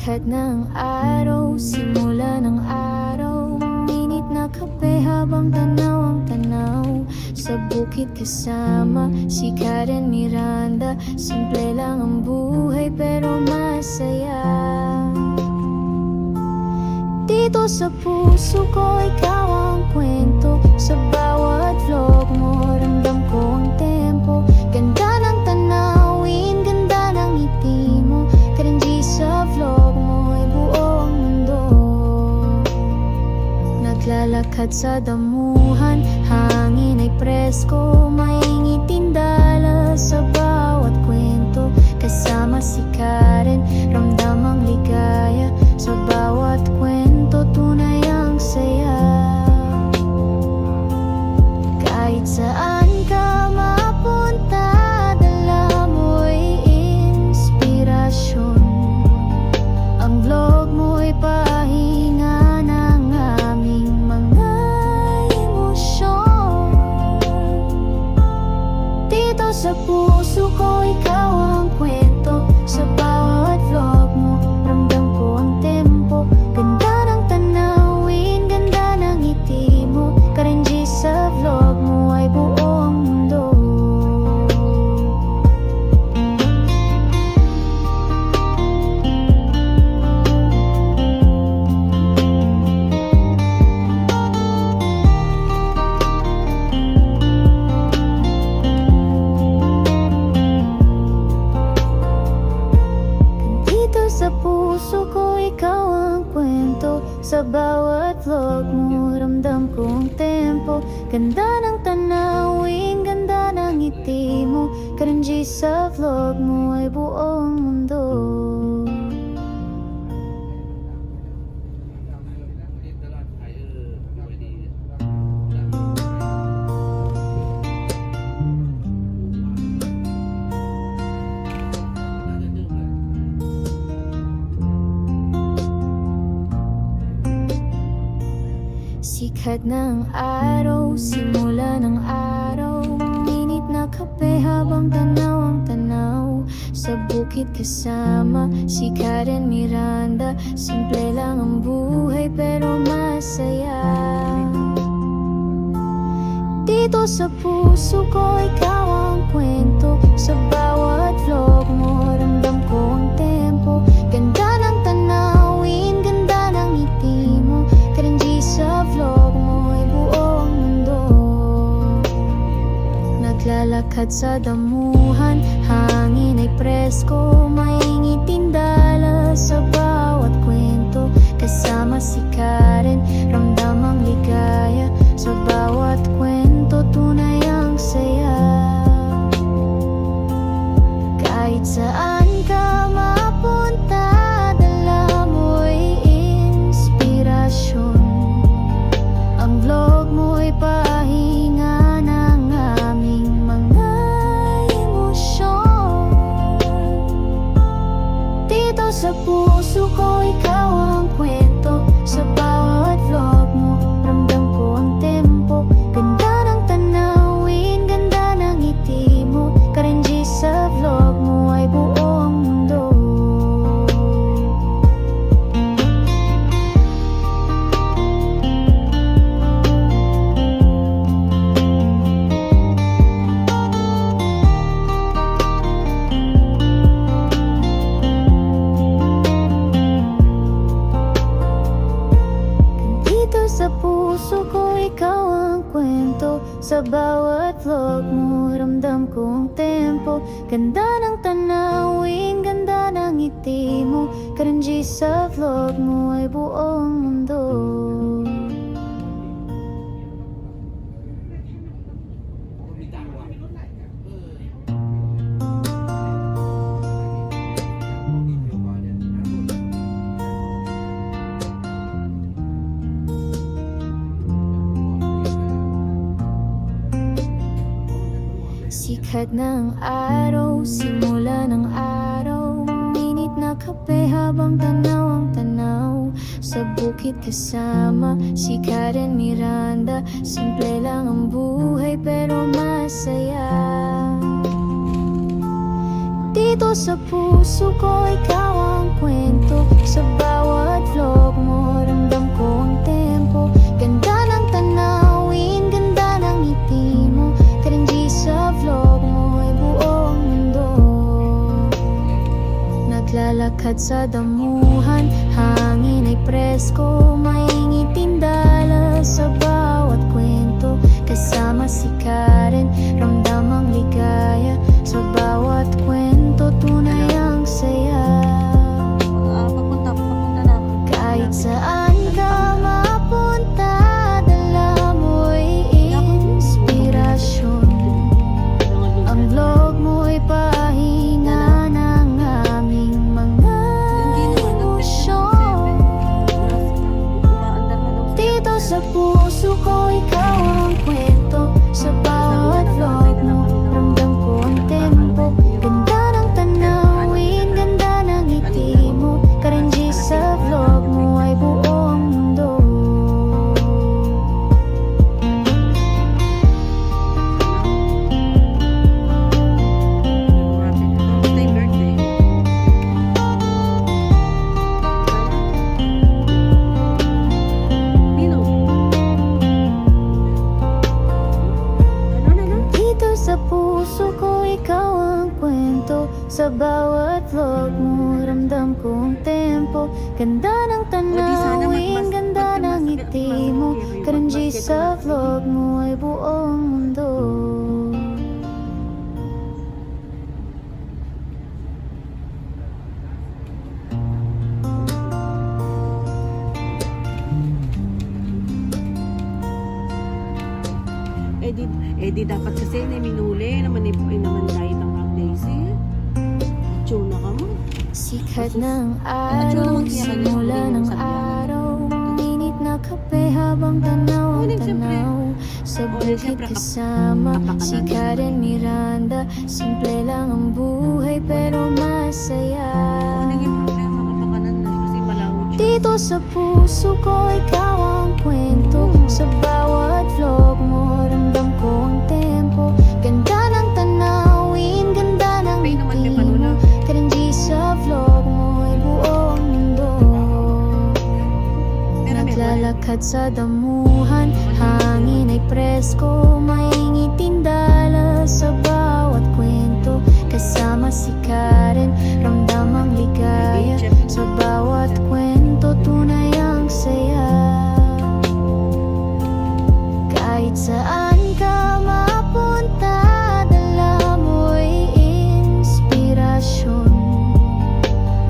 Sikat ng araw, simula ng araw, minit na kape habang tanaw ang tanaw. Sa bukid kasama si Karen Miranda, simple lang ang buhay pero masaya. Dito sa puso ko, ikaw ang kwento. Sa bawat vlog mo, ramdam ko ang tempo. Ganda ng tanawin, ganda ng ngiti mo. Karenji sa vlog mo, ay buo ang mundo. Naglalakad sa damuhan, hangin ay presko. Maingiting dala sa bawat kwento. Kasama si Karen, ramdam ang ligaya. Sa bawat kwento, tunay ang saya. Kahit saan ka mapunta, dala mo'y inspirasyon. Ang vlog mo'y pahinga ng aming mga emosyon. Dito sa puso ko, ikaw ang kwento. Sa bawat vlog mo, ramdam ko ang tempo. Ganda ng tanawin, ganda ng ngiti mo. Karenji sa vlog mo, ay buo ang mundo. Sa puso ko, ikaw ang kwento. Sa bawat vlog mo, ramdam ko ang tempo. Ganda ng tanawin, ganda ng ngiti mo. Karenji sa vlog mo, ay buo ang mundo. Sikat ng araw, simula ng araw, minit na kape habang tanaw ang tanaw. Sa bukid kasama si Karen Miranda, simple lang ang buhay pero masaya. Dito sa puso ko, ikaw ang kwento. Sa bawat vlog mo, ramdam ko ang tempo. Ganda ng tanawin, ganda ng ngiti mo. Karenji sa vlog mo, ay buo ang mundo. Naglalakad sa damuhan, hangin ay presko. Maingiting dala sa bawat kwento. Kasama si Karen, ramdam ang ligaya. Sa bawat kwento, tunay ang saya. Kahit saan ka mapunta, dala mo'y inspirasyon. Ang vlog mo'y pahinga ng aming mga emosyon. Dito sa puso ko, ikaw ang kwento. Sa bawat vlog mo, ramdam ko ang tempo. Ganda ng tanawin, ganda ng ngiti mo. Karenji sa vlog mo, ay buo ang mundo. Sa puso ko, ikaw ang kwento. Sa bawat vlog mo, ramdam ko ang tempo. Ganda ng tanawin, ganda ng ngiti mo. Karenji sa vlog mo, ay buo ang mundo. Sikat ng araw, simula ng araw, minit na kape habang tanaw ang tanaw. Sa bukid kasama si Karen Miranda, simple lang ang buhay pero masaya. Dito sa puso ko, ikaw ang kwento. Sa bawat vlog mo, ramdam ko ang tempo. Ganda ng tanawin, ganda ng ngiti mo. Karanji sa vlog mo ay buo ang mundo. Naglalakad sa damuhan, hangin ay presko. Mainit tindala sa bawat kwento. Kasama si Karen, ramdam ang ligaya. Sa bawat kwento, tunay ang saya. Papunta na. Kahit saan ka mapunta, dala mo'y inspirasyon. Ang vlog mo'y pahinga ng aming mga emosyon. Dito sa puso ko, ikaw ang kwento. Sa bawat vlog mo, ramdam ko ang tempo. Ganda ng tanawin, ganda ng ngiti mo. Karanji sa vlog mo ay buo ang mundo. Kamusta yung birthday? Nino? Ano? Dito sa puso ko, ikaw ang kwento. Sa bawat vlog mo, ramdam ko ang tempo. Ganda ng tanawin, ganda ng ngiti mo. Karanji sa vlog mo ay buong mundo. Di dapat kasi na minuli naman naman kahit ang Rock Daisy. Tuna ka mo. Sikat ng araw, simula ng araw. Minit na kape habang tanaw ang tanaw. Sa bukid kasama si Karen Miranda. Simple lang ang buhay pero masaya. Naging problema kapag kanan na kasi malaho siya. Dito sa puso ko, ikaw ang kwento. Sa bawat vlog mo, ramdam ko ang tempo. Ganda ng tanawin, ganda ng ngiti mo. Karanji sa vlog mo ay buo ang mundo. Naglalakad sa damuhan, hangin ay presko. Mainit tindala sa bawat kwento. Kasama si Karen, ramdam ang ligaya. Sa bawat kwento, tunay ang saya. Kahit saan ka mapunta, dala mo'y inspirasyon.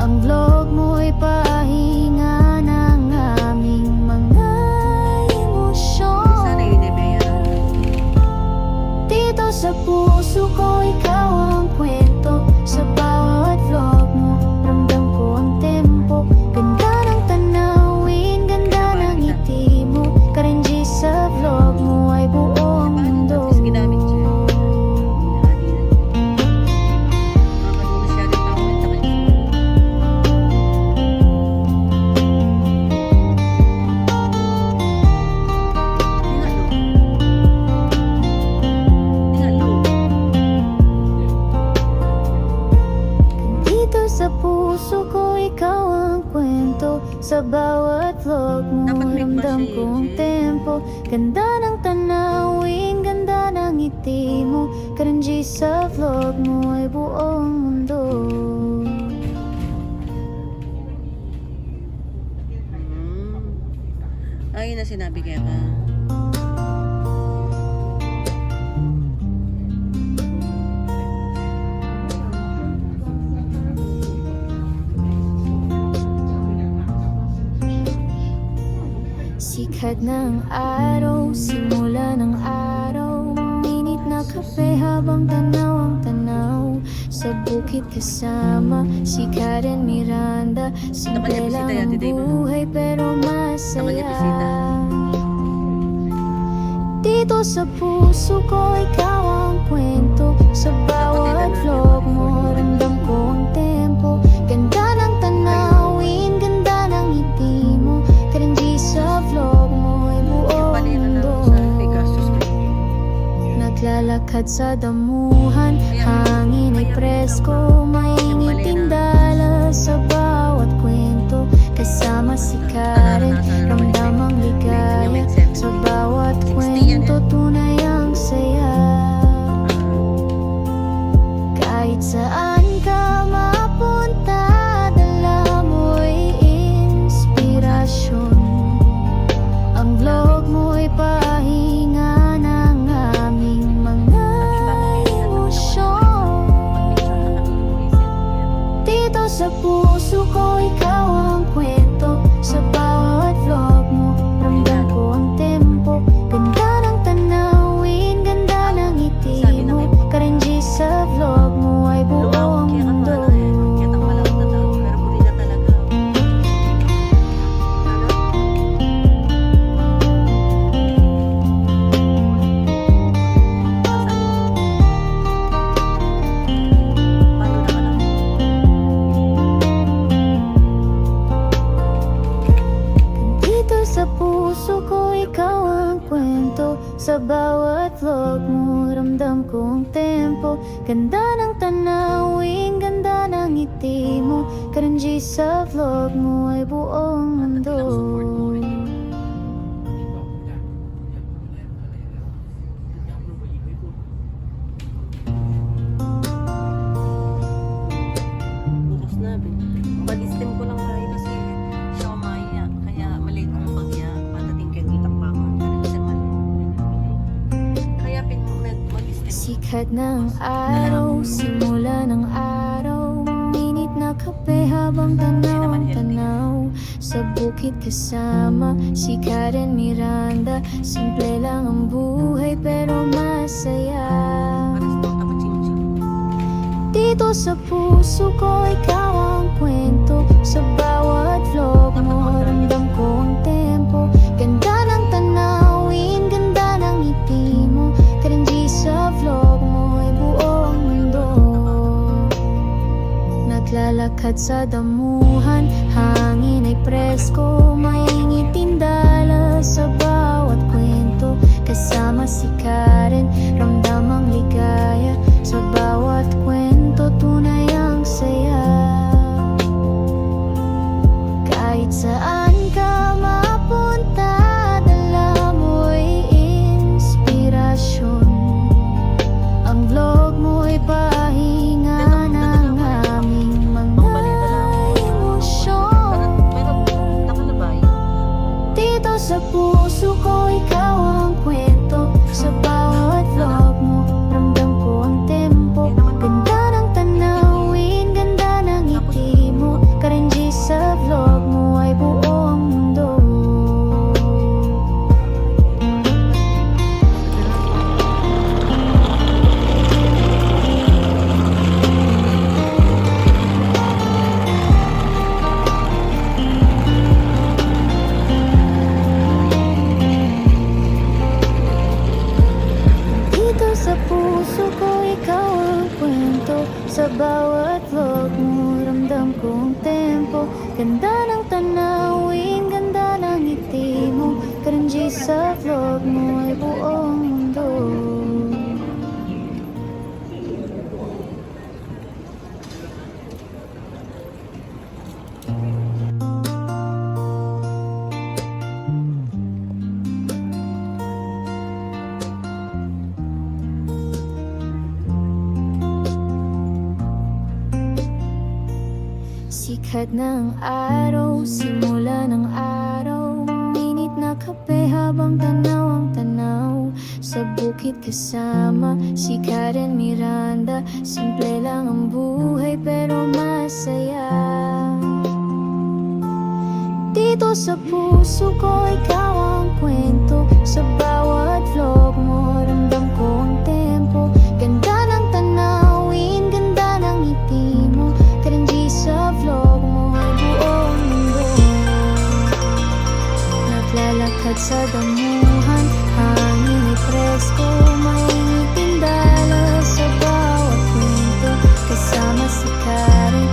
Ang vlog mo'y pahinga ng aming mga emosyon. Sana yun bayaran. Dito sa puso ko, ikaw ang kwento. Sa bawat vlog mo, ramdam ko ang tempo. Ganda ng tanawin, ganda ng ngiti mo. Karanji sa vlog mo ay buo ang mundo. Tapos ginamit siya. Hinahati na niya. Kapag masyadong tao sa kanya. Dito sa puso ko, ikaw ang kwento. Sa bawat vlog mo, Dapat may ramdam pa siya, ko ang Jen. tempo. Ganda ng tanawin, ganda ng ngiti mo. Karanji sa vlog mo ay buong mundo. Ayun na sinabi kaya ka. Sikat ng araw, simula ng araw. Minit na kape habang tanaw ang tanaw. Sa bukid kasama si Karen Miranda. Simple lang ang buhay pero masaya. Dito sa puso ko, ikaw ang kwento. Sa bawat vlog mo, ramdam ko ang tempo. Ganda ng tanawin, ganda ng ngiti mo. Karanji sa vlog mo ay buo ang mundo. Naglalakad sa damuhan, hangin ay presko. Mainit tindala sa bawat sa puso ko, ikaw ang kwento. Sa bawat vlog mo, ramdam ko ang tempo. Ganda ng tanawin, ganda ng ngiti mo. Karenji sa vlog mo ay buo ang Kaya ka mundo. ano eh. Kaya tang malawak na tao. Pero muli na talaga. Paano naman ako? Dito sa puso ko, ikaw ang kwento. Sa bawat vlog mo, ramdam ko ang tempo. Ganda ng tanawin, ganda ng ngiti mo. Karenji sa vlog mo ay buong mundo. Bukas na. Pag-stem ko lang tayo kasi siya umaya. Kaya malate kong pagya. Matating kayo kitang pa ako. Kaya mag-stem. Sikat ng araw, simula ng araw. Minit na kape habang tanaw ang tanaw. Sa bukid kasama si Karen Miranda. Simple lang ang buhay pero masaya. Pares daw dapat siya. Dito sa puso ko, ikaw ang kwento. Sa bawat vlog mo, ramdam ko ang tempo. Ganda ng tanawin, ganda ng ngiti mo. Karenji sa vlog mo ay buo ang mundo. Naglalakad sa damuhan, hangin ay presko. Mainit tindala sa bawat kwento. Kasama si Karen, ramdam ang ligaya. Sa bawat kwento, tunay ang saya. Kahit saan ka mapunta, dala mo'y inspirasyon. Ang vlog mo'y pahinga ng aming mga emosyon. Meron nakalabay. Dito sa puso ko, ikaw ang kwento. Sa bawat vlog mo, ramdam ko ang tempo. Ganda ng tanawin, ganda ng ngiti mo. Karenji sa vlog mo ay buo ang mundo. Dito sa puso ko, ikaw ang kwento. Sa bawat vlog mo, ramdam ko ang tempo. Ganda ng tanawin, ganda ng ngiti mo. Karenji sa vlog mo ay buong mundo. Sikat ng araw, simula ng araw. Minit na kape habang tanaw ang tanaw. Sa bukid kasama si Karen Miranda. Simple lang ang buhay pero masaya. Dito sa puso ko, ikaw ang kwento. Sa bawat vlog mo, ramdam ko ang tempo. Ganda ng tanawin, ganda ng ngiti mo. Karenji sa vlog mo ay buong mundo. Naglalakad sa damuhan, hangin ay presko. Mainit tindala sa bawat kwento. Kasama si Karen,